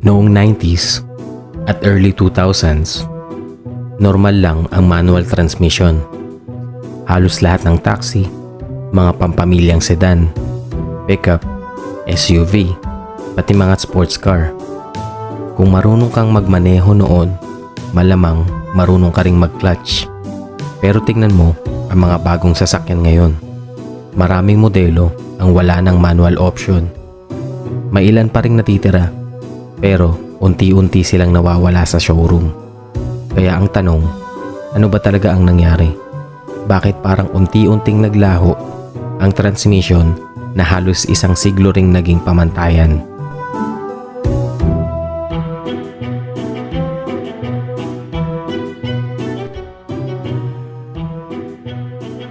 Noong 90s at early 2000s, normal lang ang manual transmission. Halos lahat ng taxi, mga pampamilyang sedan, pickup, SUV, pati mga sports car. Kung marunong kang magmaneho noon, malamang marunong ka ring mag-clutch. Pero tingnan mo ang mga bagong sasakyan ngayon. Maraming modelo ang wala ng manual option. May ilan pa ring natitira, pero unti-unti silang nawawala sa showroom. Kaya ang tanong, ano ba talaga ang nangyari? Bakit parang unti-unting naglaho ang transmission na halos isang siglo ring naging pamantayan?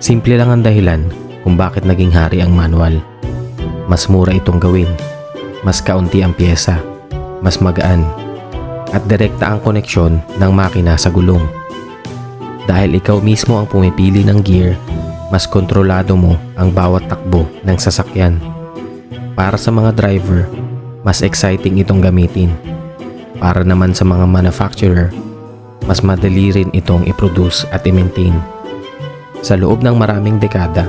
Simple lang ang dahilan kung bakit naging hari ang manual. Mas mura itong gawin, mas kaunti ang pyesa, mas magaan, at direkta ang koneksyon ng makina sa gulong. Dahil ikaw mismo ang pumipili ng gear, mas kontrolado mo ang bawat takbo ng sasakyan. Para sa mga driver, mas exciting itong gamitin. Para naman sa mga manufacturer, mas madali rin itong i-produce at i-maintain. Sa loob ng maraming dekada,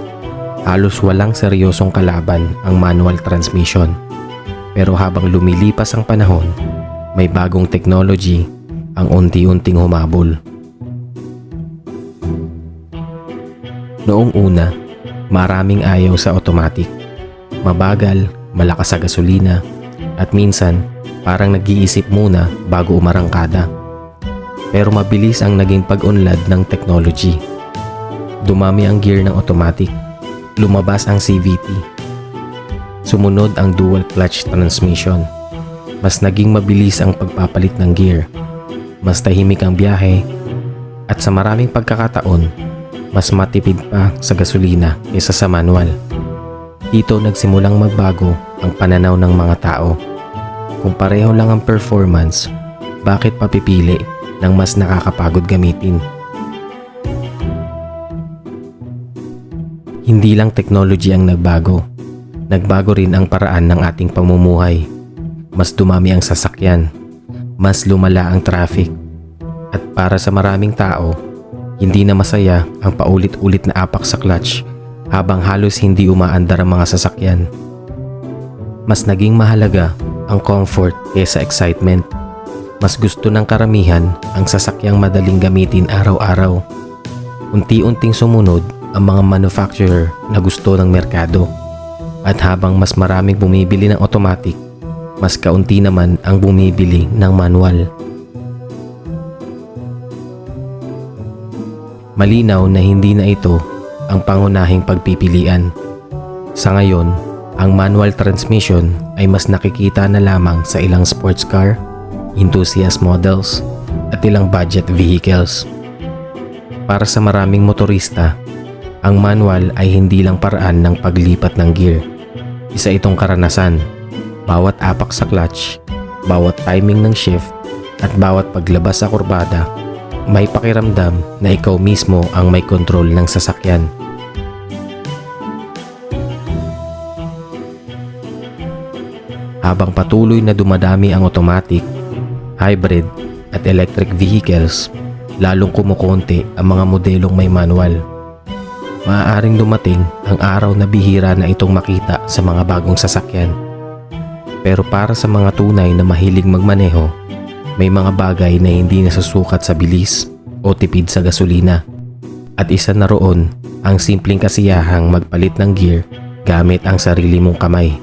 halos walang seryosong kalaban ang manual transmission. Pero habang lumilipas ang panahon, may bagong technology ang unti-unting humabol. Noong una, maraming ayaw sa automatic. Mabagal, malakas sa gasolina, at minsan parang nag-iisip muna bago umarangkada. Pero mabilis ang naging pag-unlad ng technology. Dumami ang gear ng automatic, lumabas ang CVT. Sumunod ang dual clutch transmission. Mas naging mabilis ang pagpapalit ng gear. Mas tahimik ang biyahe. At sa maraming pagkakataon, mas matipid pa sa gasolina kaysa sa manual. Dito nagsimulang magbago ang pananaw ng mga tao. Kung pareho lang ang performance, bakit papipili ng mas nakakapagod gamitin? Hindi lang technology ang nagbago. Nagbago rin ang paraan ng ating pamumuhay. Mas dumami ang sasakyan, mas lumala ang traffic, at para sa maraming tao, hindi na masaya ang paulit-ulit na apak sa clutch habang halos hindi umaandar ang mga sasakyan. Mas naging mahalaga ang comfort kaysa excitement. Mas gusto ng karamihan ang sasakyang madaling gamitin araw-araw. Unti-unting sumunod ang mga manufacturer na gusto ng merkado. At habang mas maraming bumibili ng automatic, mas kaunti naman ang bumibili ng manual. Malinaw na hindi na ito ang pangunahing pagpipilian. Sa ngayon, ang manual transmission ay mas nakikita na lamang sa ilang sports car, enthusiast models, at ilang budget vehicles. Para sa maraming motorista, ang manual ay hindi lang paraan ng paglipat ng gear. Isa itong karanasan. Bawat apak sa clutch, bawat timing ng shift, at bawat paglabas sa kurbada, may pakiramdam na ikaw mismo ang may kontrol ng sasakyan. Habang patuloy na dumadami ang automatic, hybrid, at electric vehicles, lalong kumukonti ang mga modelong may manual. Maaaring dumating ang araw na bihira na itong makita sa mga bagong sasakyan. Pero para sa mga tunay na mahilig magmaneho, may mga bagay na hindi nasusukat sa bilis o tipid sa gasolina. At isa na roon ang simpleng kasiyahang magpalit ng gear gamit ang sarili mong kamay.